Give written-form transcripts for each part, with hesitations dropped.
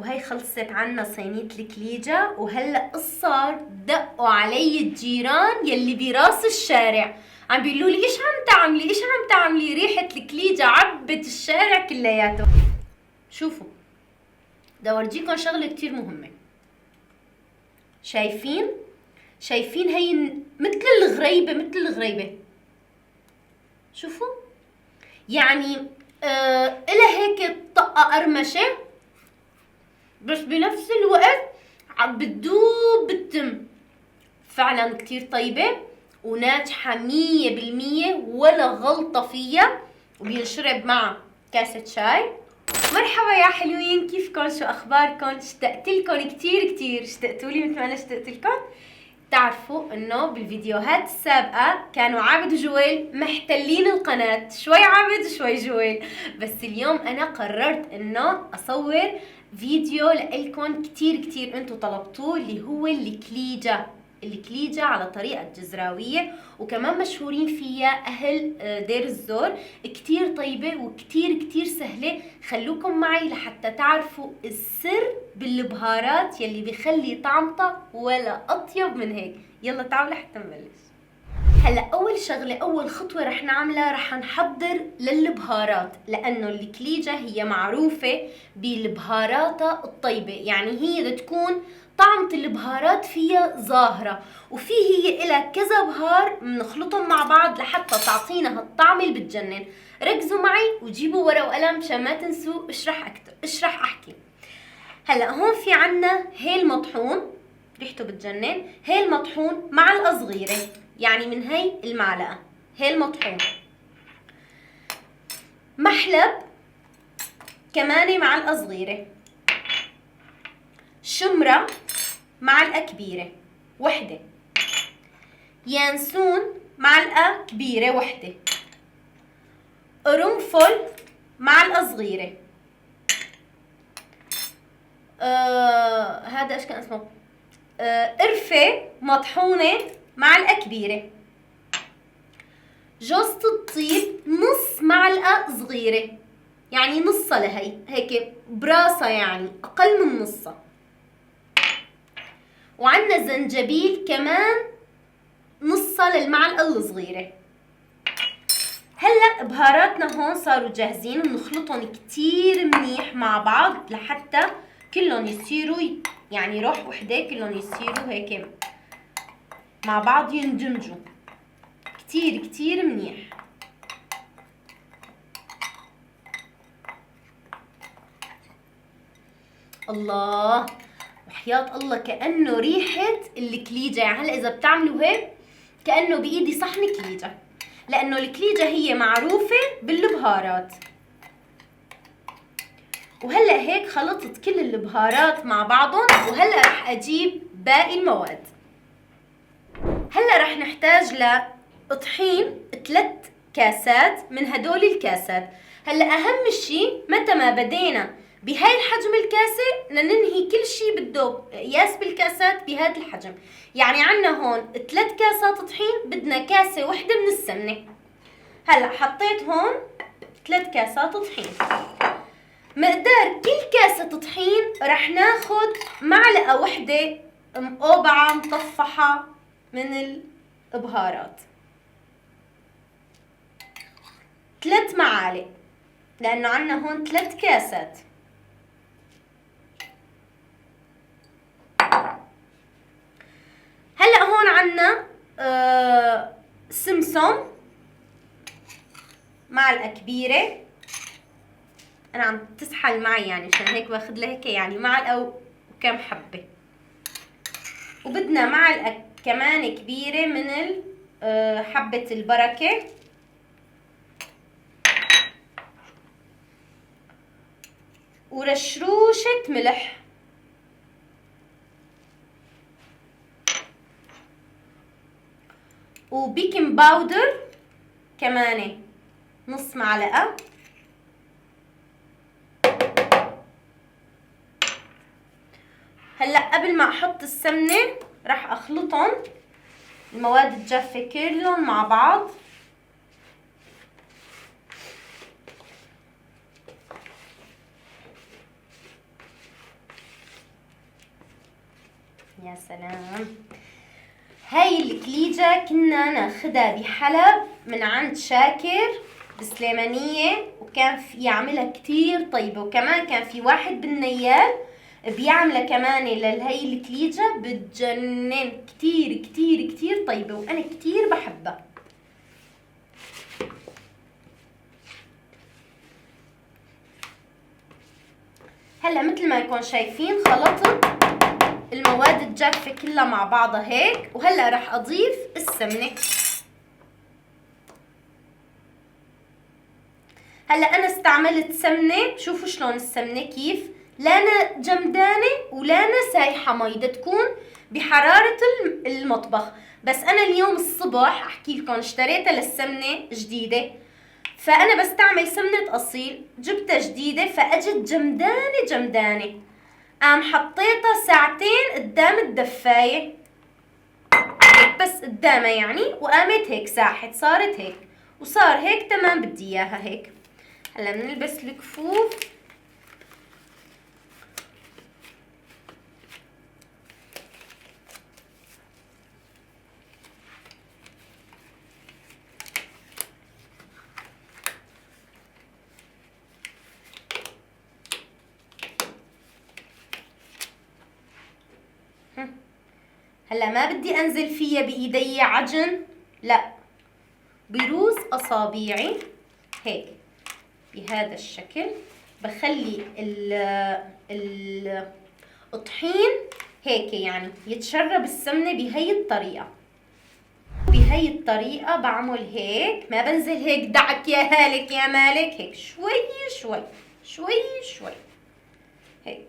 وهي خلصت عنا صينية الكليجة. وهلأ الصار دقوا علي الجيران يلي براس الشارع عم بيقولوا لي ايش عم تعملي ايش عم تعملي، ريحة الكليجة عبت الشارع كلياته. شوفوا بدي اورجيكم شغلة كتير مهمة. شايفين هي مثل الغريبة. شوفوا يعني إلها هيك طقة قرمشة، بس بنفس الوقت عم بتدوب بالتم. فعلا كتير طيبة وناجحة 100%، ولا غلطة فيها، وبينشرب مع كاسة شاي. مرحبا يا حلوين، كيفكن؟ شو اخباركن؟ اشتقتلكن كتير اشتقتولي مثل ما انا اشتقتلكن. تعرفوا انه بالفيديوهات السابقة كانوا عابد وجويل محتلين القناة، شوي عابد وشوي جويل، بس اليوم انا قررت انه اصور فيديو لإلكن كتير انتو طلبتوه، اللي هو الكليجة على طريقة جزراوية، وكمان مشهورين فيها اهل دير الزور. كتير طيبة وكتير سهلة. خلوكم معي لحتى تعرفوا السر بالبهارات يلي بيخلي طعمتها ولا اطيب من هيك. يلا تعالوا لحتى نبلش. هلا اول خطوه رح نعملها، رح نحضر للبهارات، لانه الكليجة هي معروفه بالبهاراتها الطيبه، يعني هي بدها تكون طعمة البهارات فيها ظاهرة، وفي هي إلها كذا بهار بنخلطهم مع بعض لحتى تعطينا هالطعم اللي بتجنن. ركزوا معي وجيبوا ورقة وقلم مشان ما تنسوا ايش رح احكي. هلا هون في عنا هيل مطحون، ريحته بتجنن. هيل مطحون معلقة صغيرة، يعني من هي المعلقة هيل مطحون. محلب كمان معلقة صغيرة. شمرة معلقة كبيرة وحدة. يانسون معلقة كبيرة وحدة. قرنفل معلقة صغيرة. هذا ايش كان اسمه؟ قرفة مطحونة معلقة كبيرة. جوزة الطيب نص معلقة صغيرة، يعني نصها لهي هيك براسة، يعني أقل من نصها. وعندنا زنجبيل كمان نصها للمعلقة الصغيرة. هلأ بهاراتنا هون صاروا جاهزين، ونخلطهم كتير منيح مع بعض لحتى كلهم يصيروا يعني روح وحدة، كلهم يصيروا هيك مع بعض يندمجوا كتير منيح. الله، وحياة الله كأنه ريحة الكليجة. يعني هلا إذا بتعملوا هيك كأنه بإيدي صحن كليجة، لأنه الكليجة هي معروفة بالبهارات. وهلا هيك خلطت كل البهارات مع بعضهم، وهلا رح أجيب باقي المواد. هلا رح نحتاج لطحين 3 كاسات من هدول الكاسات. هلا أهم شيء متى ما بدينا بهاي الحجم الكاسة ننهي كل شيء بالذوب قياس بالكاسات بهذا الحجم. يعني عنا هون 3 كاسات طحين، بدنا كاسة وحدة من السمنة. هلا حطيت هون 3 كاسات طحين. مقدار كل كاسة طحين رح ناخد معلقة وحدة مقوبعة مطفحة من البهارات، 3 معالق، لأنه عنا هون 3 كاسات. هلأ هون عنا سمسم معلقة كبيرة. أنا عم تسحل معي يعني عشان هيك باخد لها هيك يعني معلقة وكم حبة. وبدنا معلقة كمان كبيرة من حبة البركة. ورشروشة ملح. وبيكنج باودر كمان نص معلقة. هلا قبل ما احط السمنة راح اخلطهم المواد الجافة كلهم مع بعض. يا سلام. هاي الكليجة كنا ناخدها بحلب من عند شاكر بسليمانية، وكان في يعملها كتير طيبة، وكمان كان في واحد بالنيال بيعملها كمان لهي الكليجة، بتجنن كتير كتير كتير طيبة، وأنا كتير بحبها. هلا مثل ما يكون شايفين خلطت المواد الجافة كلها مع بعضها هيك، وهلا رح اضيف السمنة. هلا انا استعملت سمنة، شوفوا شلون السمنة كيف لا جمدانة ولا سايحة مي، بدها تكون بحرارة المطبخ. بس انا اليوم الصبح احكي لكم اشتريتها للسمنة جديدة، فانا بستعمل سمنة اصيل، جبتها جديدة فاجت جمدانة جمدانة. قام حطيتها ساعتين قدام الدفاية هيك، بس قدامها يعني، وقامت هيك ساحت، صارت هيك وصار هيك تمام، بدي اياها هيك. هلا بنلبس الكفوف. هلا ما بدي انزل فيها بايدي عجن، لا، بروز اصابيعي هيك بهذا الشكل. بخلي الطحين هيك يعني يتشرب السمنة بهي الطريقة. بهي الطريقة بعمل هيك، ما بنزل هيك دعك يا هالك يا مالك، هيك شوي شوي شوي شوي هيك.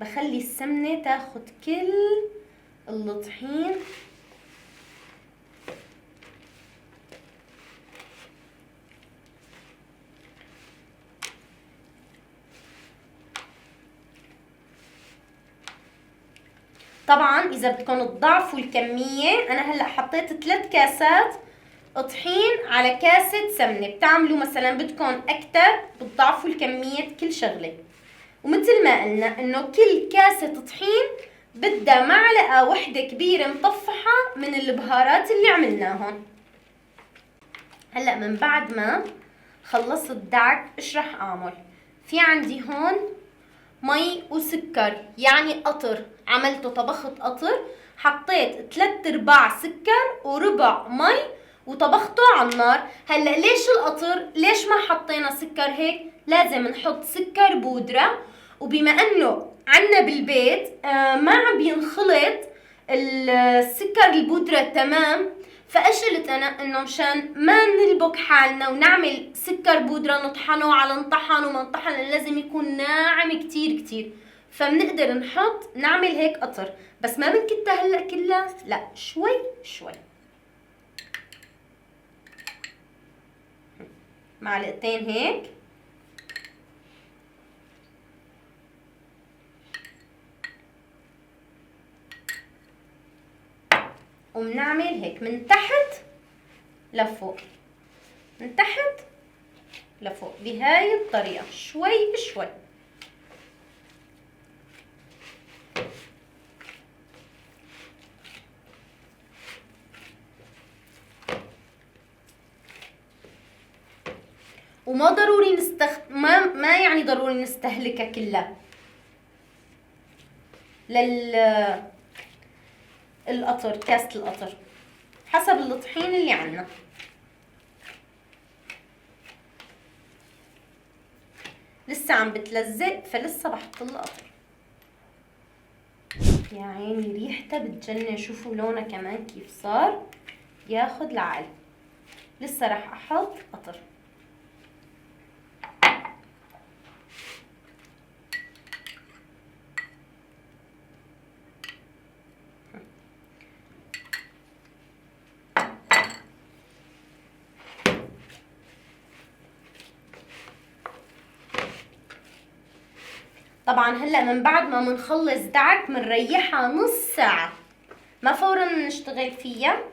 بخلي السمنة تاخد كل الطحين. طبعا اذا بدكم تضاعفوا الكمية، انا هلا حطيت 3 كاسات طحين على كاسة سمنة، بتعملوا مثلا بدكم اكتر بتضاعفوا الكمية كل شغلة. ومثل ما قلنا انه كل كاسة طحين بدها معلقة وحدة كبيرة مطفحة من البهارات اللي عملناهم. هلا من بعد ما خلصت دعك ايش رح اعمل؟ في عندي هون مي وسكر، يعني قطر، عملته طبخت قطر، حطيت 3/4 سكر وربع مي وطبخته على النار. هلا ليش القطر؟ ليش ما حطينا سكر هيك؟ لازم نحط سكر بودرة، وبما انه عنا بالبيت ما عم بينخلط السكر البودرة تمام، فقلت انا انه مشان ما نلبك حالنا ونعمل سكر بودرة نطحنه على نطحن وما نطحن، لازم يكون ناعم كتير كتير، فبنقدر نعمل هيك قطر، بس ما بنكتها هلا كلها، لا، شوي شوي. معلقتين هيك، وبنعمل هيك من تحت لفوق، من تحت لفوق بهاي الطريقة، شوي شوي. وما ضروري ما يعني ضروري نستهلكها كلها القطر، كاسة القطر، حسب الطحين اللي عنا. لسه عم بتلزق فلسه بحط القطر. يا عيني ريحتها بتجنن، شوفوا لونها كمان كيف صار ياخد العقل. لسه رح احط قطر. طبعا هلا من بعد ما منخلص دعك منريحها نص ساعة، ما فورا نشتغل فيها.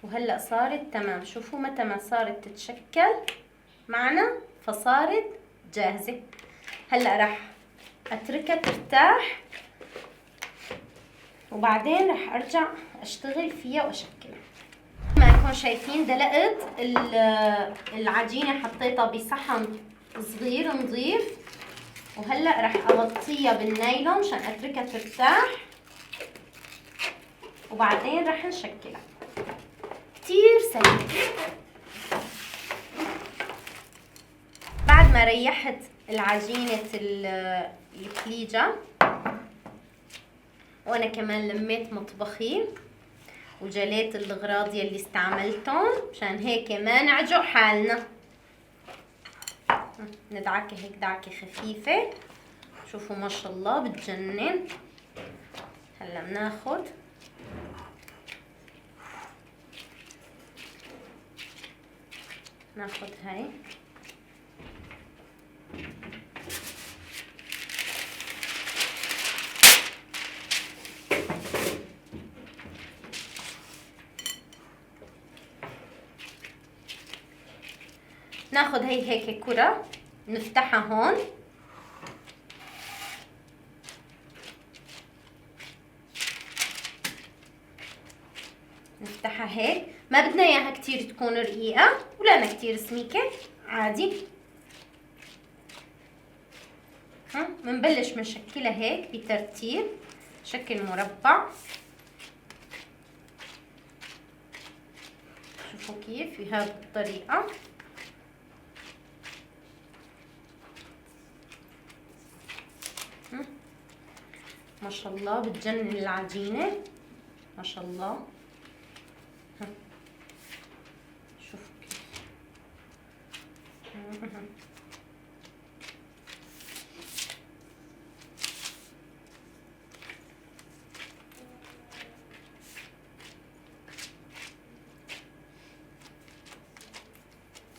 وهلأ صارت تمام. شوفوا متى ما صارت تتشكل معنا فصارت جاهزة. هلأ رح اتركها ترتاح وبعدين رح ارجع اشتغل فيها واشكلها. ما انكم شايفين دلقت العجينة، حطيتها بصحن صغير نظيف، وهلأ رح اغطيها بالنايلون مشان اتركها ترتاح وبعدين رح نشكلها. كتير سهل. بعد ما ريحت العجينة الكليجة وانا كمان لميت مطبخي وجليت الاغراض يلي استعملتهم مشان هيك ما نعجق حالنا. ندعكي هيك دعكة خفيفة. شوفوا ما شاء الله بتجنن. هلا بناخد هاي ناخد هيك كرة نفتحها هون، نفتحها هيك. ما بدنا اياها كتير تكون رقيقة ولا أنا كتير سميكة، عادي. منبلش منشكلها هيك بترتيب شكل مربع. شوفوا كيف بهذه الطريقة. ما شاء الله بتجنن العجينة، ما شاء الله. شوفوا كيف.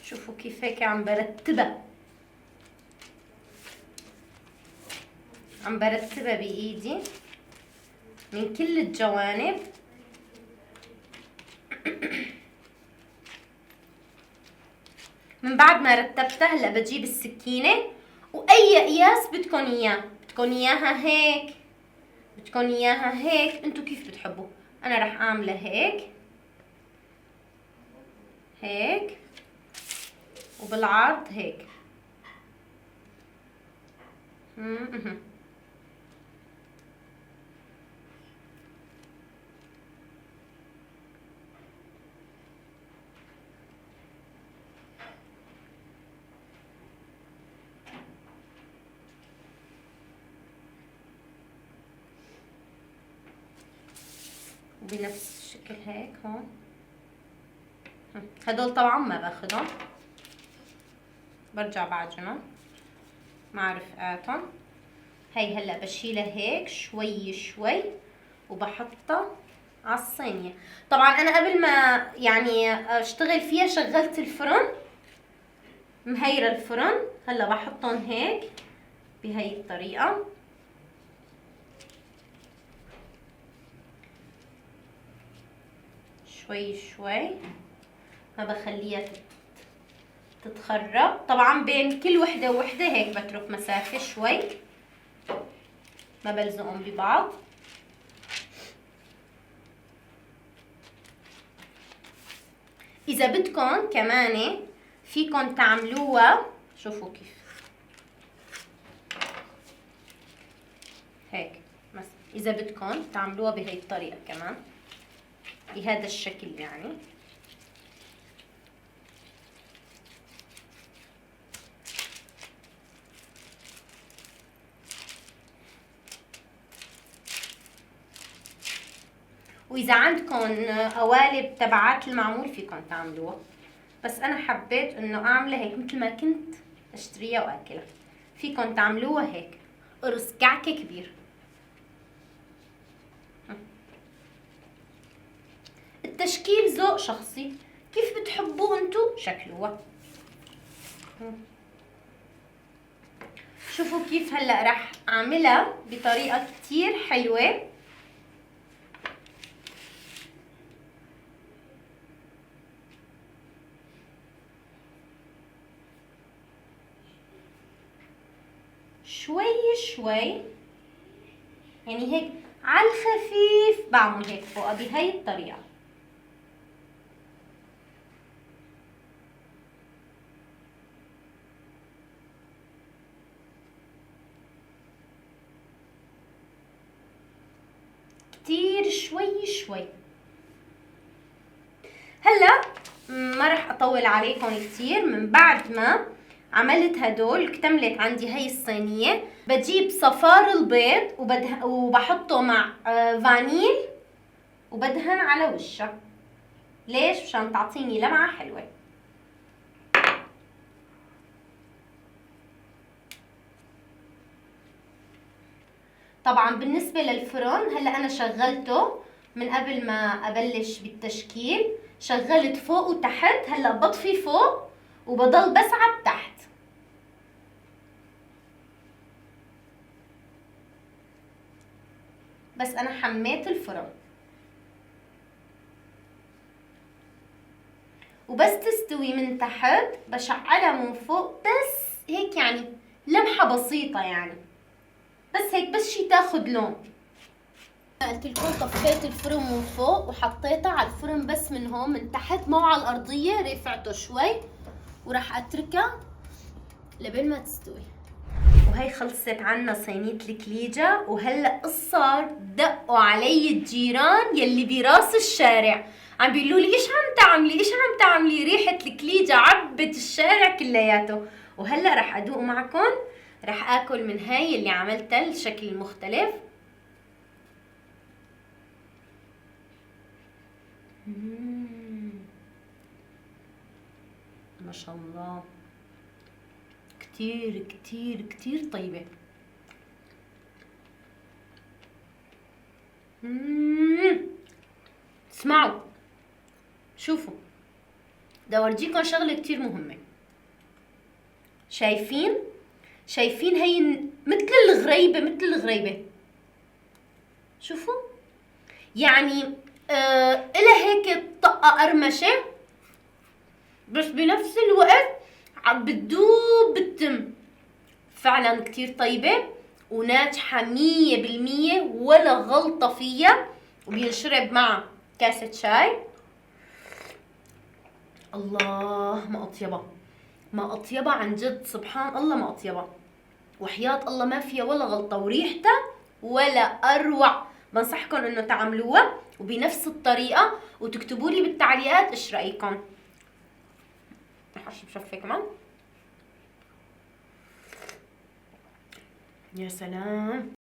شوفوا كيف هيك عم برتبها، عم برتبها بايدي من كل الجوانب. من بعد ما رتبتها هلا بجيب السكينة واي قياس بدكم اياه، بدكم اياها هيك، بدكم اياها هيك، انتو كيف بتحبوا. انا رح اعملها هيك هيك وبالعرض هيك. بنفس الشكل هيك هون. هدول طبعا ما باخدهم، برجع بعجنهم مع رفقاتهم. هي هلا بشيلها هيك شوي شوي وبحطها على الصينية. طبعا انا قبل ما يعني اشتغل فيها شغلت الفرن، مهيرة الفرن. هلا بحطهم هيك بهي الطريقة. شوي شوي، ما بخليها تتخرب. طبعا بين كل وحدة ووحدة هيك بترك مسافة شوي، ما بلزقهم ببعض. اذا بدكم كمان فيكم تعملوها، شوفوا كيف هيك مثلا، اذا بدكم تعملوها بهي الطريقة كمان بهذا الشكل يعني. واذا عندكم قوالب تبعات المعمول فيكم تعملوها، بس انا حبيت انه اعملها هيك مثل ما كنت اشتريها واكلها. فيكم تعملوها هيك قرص كعكة كبير. التشكيل ذوق شخصي، كيف بتحبوه انتو شكلوها. شوفوا كيف هلا رح اعملها بطريقة كتير حلوة. شوي شوي، يعني هيك على الخفيف بعمل هيك فوقها بهي الطريقة. كتير شوي شوي. هلا ما رح اطول عليكم كتير. من بعد ما عملت هدول اكتملت عندي هي الصينية، بجيب صفار البيض وبحطه مع فانيل وبدهن على وشها. ليش؟ مشان تعطيني لمعة حلوة. طبعا بالنسبة للفرن هلا انا شغلته من قبل ما ابلش بالتشكيل، شغلت فوق وتحت. هلا بطفي فوق وبضل بس على تحت. بس انا حميت الفرن وبس تستوي من تحت بشعلها من فوق، بس هيك يعني لمحة بسيطة يعني، بس هيك بس شي تاخد لون. قلت لكم طفيت الفرن من فوق وحطيتها على الفرن بس من هون من تحت، مو على الارضية، رفعته شوي وراح اتركها لبين ما تستوي. وهي خلصت عنا صينية الكليجة. وهلا صار دقوا علي الجيران يلي براس الشارع عم بيقولوا لي ايش عم تعملي، ايش عم تعملي، ريحة الكليجة عبت الشارع كلياته. وهلا رح ادوق معكم، رح اكل من هاي اللي عملتها الشكل المختلف. ما شاء الله، كتير كتير كتير طيبة. اسمعوا، شوفوا، بدي اورجيكم شغلة كتير مهمة. شايفين هي مثل الغريبة، مثل الغريبة. شوفوا يعني إلها هيك طقة قرمشة، بس بنفس الوقت عم بتدوب بالتم. فعلا كتير طيبة وناجحة 100%، ولا غلطة فيها. وبينشرب مع كاسة شاي. الله، ما أطيبها، ما أطيبها عن جد، سبحان الله ما أطيبها. وحياة الله ما فيها ولا غلطة، وريحتها ولا أروع. بنصحكم إنه تعملوها وبنفس الطريقة، وتكتبوا لي بالتعليقات إيش رأيكم. رح أشرب شفة كمان. يا سلام.